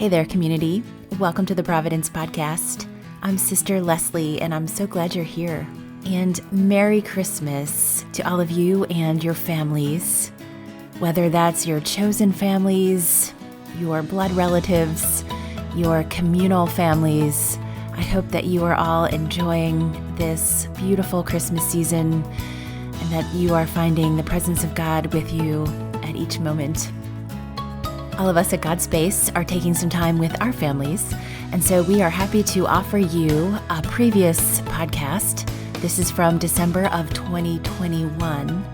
Hey there, community. Welcome to the Providence podcast. I'm Sister Leslie, and I'm so glad you're here. And Merry Christmas to all of you and your families, whether that's your chosen families, your blood relatives, your communal families. I hope that you are all enjoying this beautiful Christmas season and that you are finding the presence of God with you at each moment. All of us at God's Space are taking some time with our families, and so we are happy to offer you a previous podcast. This is from December of 2021,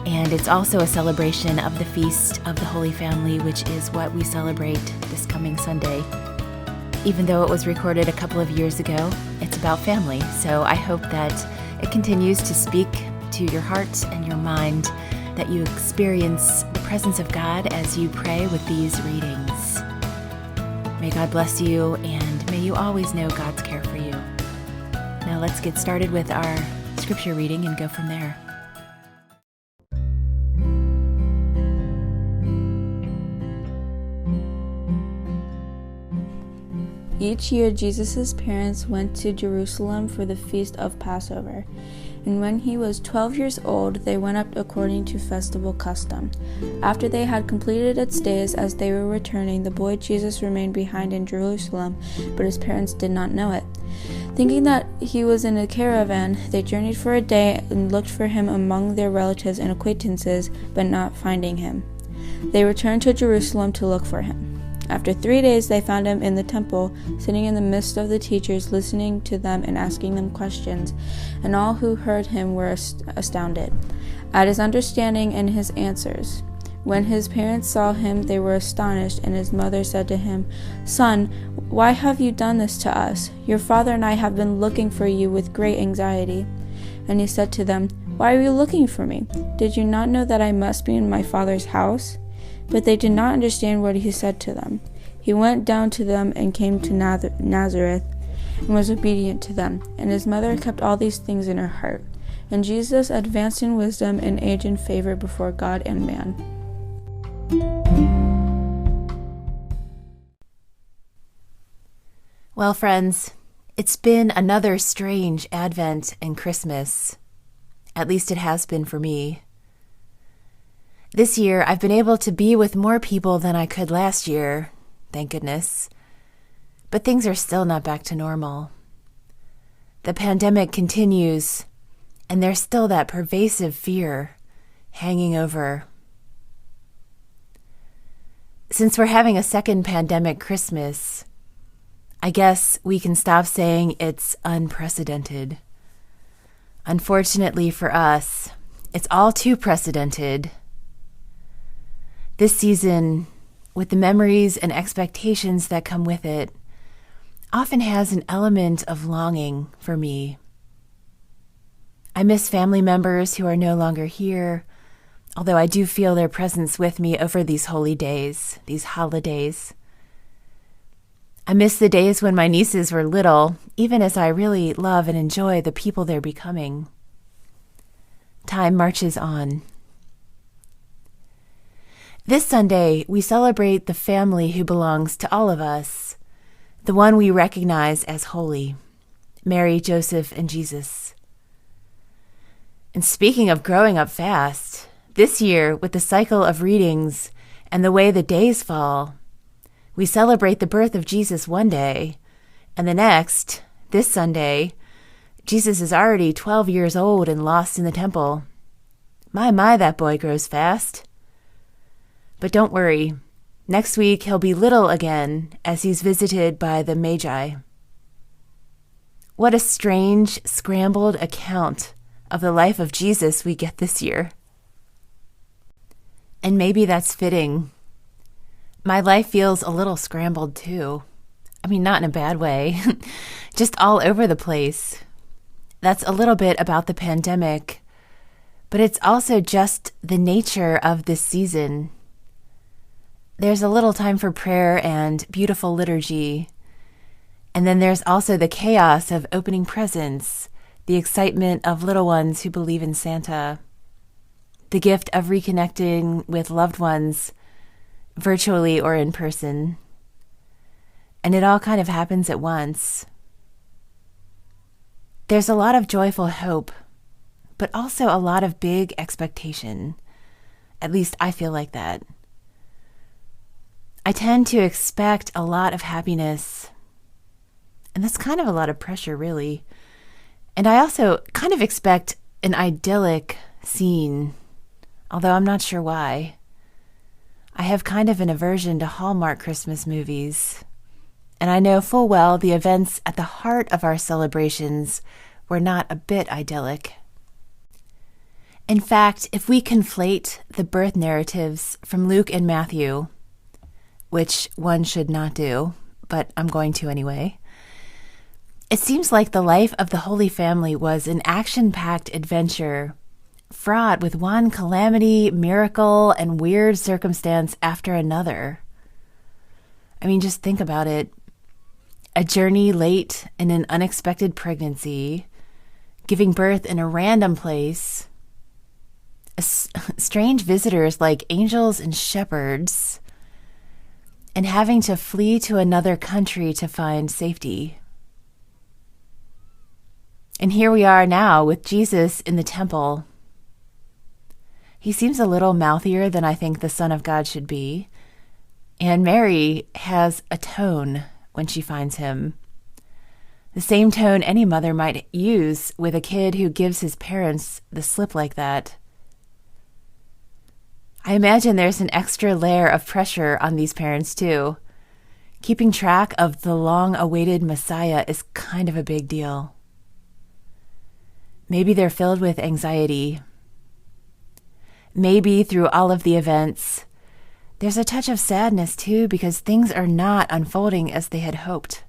and it's also a celebration of the Feast of the Holy Family, which is what we celebrate this coming Sunday. Even though it was recorded a couple of years ago, it's about family, so I hope that it continues to speak to your heart and your mind, that you experience the presence of God as you pray with these readings. May God bless you, and may you always know God's care for you. Now let's get started with our scripture reading and go from there. Each year, Jesus' parents went to Jerusalem for the feast of Passover. And when he was 12 years old, they went up according to festival custom. After they had completed its days, as they were returning, the boy Jesus remained behind in Jerusalem, but his parents did not know it. Thinking that he was in a caravan, they journeyed for a day and looked for him among their relatives and acquaintances, but not finding him, they returned to Jerusalem to look for him. After 3 days, they found him in the temple, sitting in the midst of the teachers, listening to them and asking them questions, and all who heard him were astounded at his understanding and his answers. When his parents saw him, they were astonished, and his mother said to him, "Son, why have you done this to us? Your father and I have been looking for you with great anxiety." And he said to them, "Why are you looking for me? Did you not know that I must be in my father's house?" But they did not understand what he said to them. He went down to them and came to Nazareth and was obedient to them. And his mother kept all these things in her heart. And Jesus advanced in wisdom and age and favor before God and man. Well, friends, it's been another strange Advent and Christmas. At least it has been for me. This year, I've been able to be with more people than I could last year, thank goodness. But things are still not back to normal. The pandemic continues, and there's still that pervasive fear hanging over. Since we're having a second pandemic Christmas, I guess we can stop saying it's unprecedented. Unfortunately for us, it's all too precedented. This season, with the memories and expectations that come with it, often has an element of longing for me. I miss family members who are no longer here, although I do feel their presence with me over these holy days, these holidays. I miss the days when my nieces were little, even as I really love and enjoy the people they're becoming. Time marches on. This Sunday, we celebrate the family who belongs to all of us, the one we recognize as holy, Mary, Joseph, and Jesus. And speaking of growing up fast, this year, with the cycle of readings and the way the days fall, we celebrate the birth of Jesus one day, and the next, this Sunday, Jesus is already 12 years old and lost in the temple. My, that boy grows fast. But don't worry, next week he'll be little again as he's visited by the Magi. What a strange, scrambled account of the life of Jesus we get this year. And maybe that's fitting. My life feels a little scrambled too. I mean, not in a bad way, just all over the place. That's a little bit about the pandemic, but it's also just the nature of this season. There's a little time for prayer and beautiful liturgy. And then there's also the chaos of opening presents, the excitement of little ones who believe in Santa, the gift of reconnecting with loved ones, virtually or in person. and it all kind of happens at once. There's a lot of joyful hope, but also a lot of big expectation. At least I feel like that. I tend to expect a lot of happiness, and that's kind of a lot of pressure, really. And I also kind of expect an idyllic scene, although I'm not sure why. I have kind of an aversion to Hallmark Christmas movies, and I know full well the events at the heart of our celebrations were not a bit idyllic. In fact, if we conflate the birth narratives from Luke and Matthew, which one should not do, but I'm going to anyway, it seems like the life of the Holy Family was an action-packed adventure fraught with one calamity, miracle, and weird circumstance after another. I mean, just think about it. A journey late in an unexpected pregnancy, giving birth in a random place, strange visitors like angels and shepherds, and having to flee to another country to find safety. And here we are now with Jesus in the temple. He seems a little mouthier than I think the Son of God should be. And Mary has a tone when she finds him. The same tone any mother might use with a kid who gives his parents the slip like that. I imagine there's an extra layer of pressure on these parents too. Keeping track of the long-awaited Messiah is kind of a big deal. Maybe they're filled with anxiety. Maybe through all of the events, there's a touch of sadness too because things are not unfolding as they had hoped.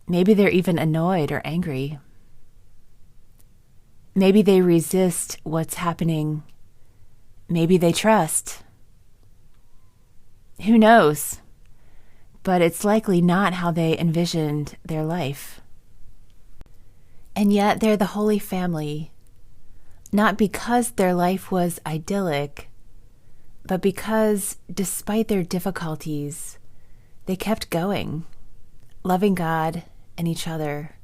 Maybe they're even annoyed or angry. Maybe they resist what's happening. Maybe they trust. Who knows? But it's likely not how they envisioned their life. And yet they're the Holy Family, not because their life was idyllic, but because despite their difficulties, they kept going, loving God and each other.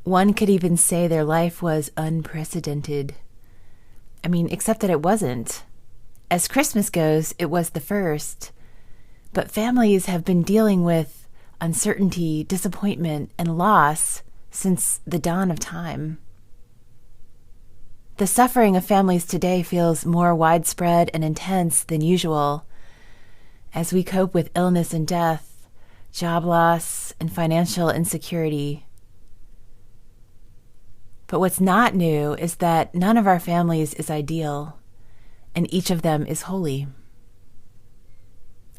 One could even say their life was unprecedented. I mean, except that it wasn't. As Christmas goes, it was the first. But families have been dealing with uncertainty, disappointment, and loss since the dawn of time. The suffering of families today feels more widespread and intense than usual as we cope with illness and death, job loss, and financial insecurity. But what's not new is that none of our families is ideal, and each of them is holy.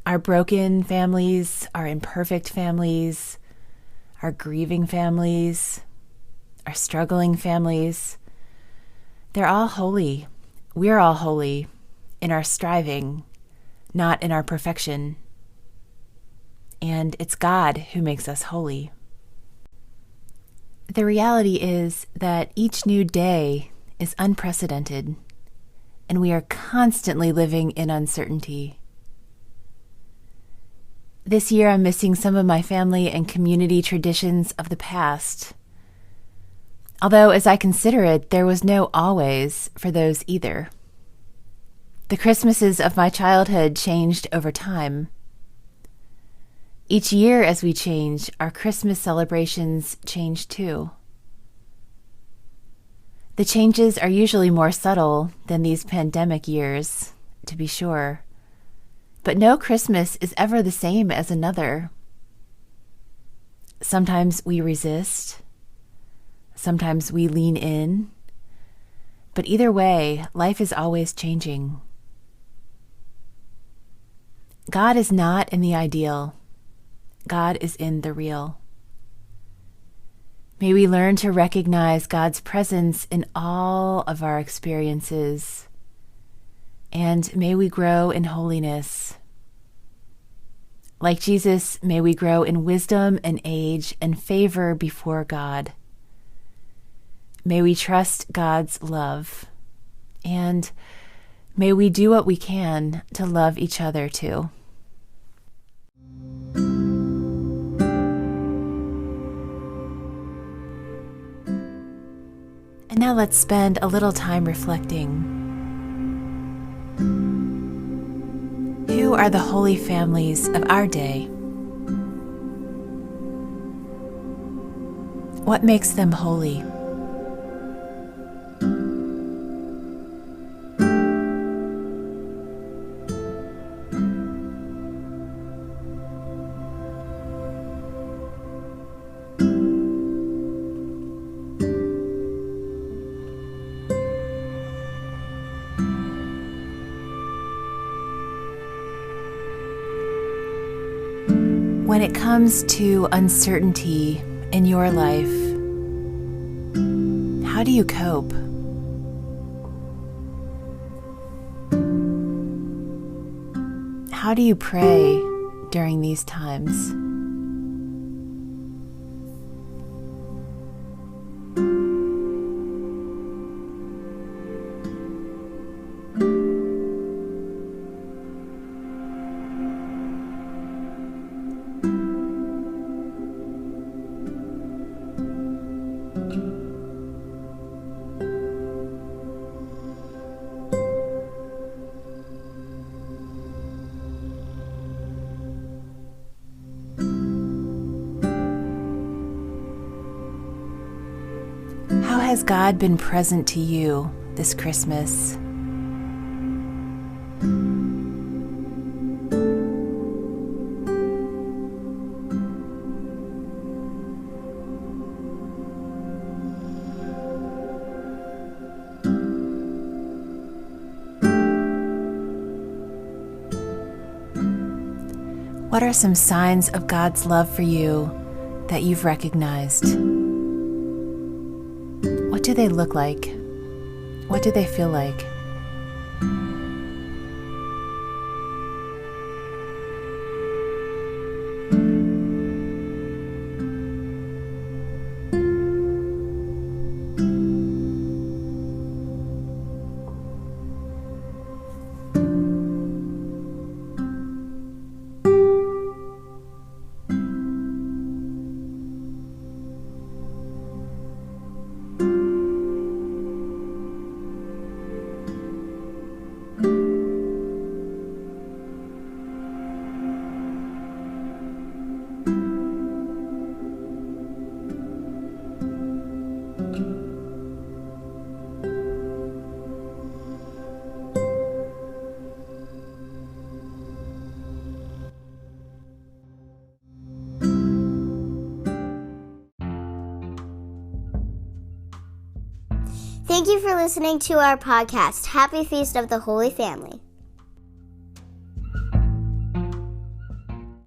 Our broken families, our imperfect families, our grieving families, our struggling families, they're all holy. We're all holy in our striving, not in our perfection. And it's God who makes us holy. The reality is that each new day is unprecedented, and we are constantly living in uncertainty. This year, I'm missing some of my family and community traditions of the past. Although, as I consider it, there was no always for those either. The Christmases of my childhood changed over time. Each year as we change, our Christmas celebrations change too. The changes are usually more subtle than these pandemic years, to be sure. But no Christmas is ever the same as another. Sometimes we resist. Sometimes we lean in. But either way, life is always changing. God is not in the ideal. God is in the real. May we learn to recognize God's presence in all of our experiences, and may we grow in holiness. Like Jesus, may we grow in wisdom and age and favor before God. May we trust God's love, and may we do what we can to love each other too. Now let's spend a little time reflecting. Who are the holy families of our day? What makes them holy? When it comes to uncertainty in your life, how do you cope? How do you pray during these times? How has God been present to you this Christmas? What are some signs of God's love for you that you've recognized? What do they look like? What do they feel like? Thank you for listening to our podcast. Happy Feast of the Holy Family.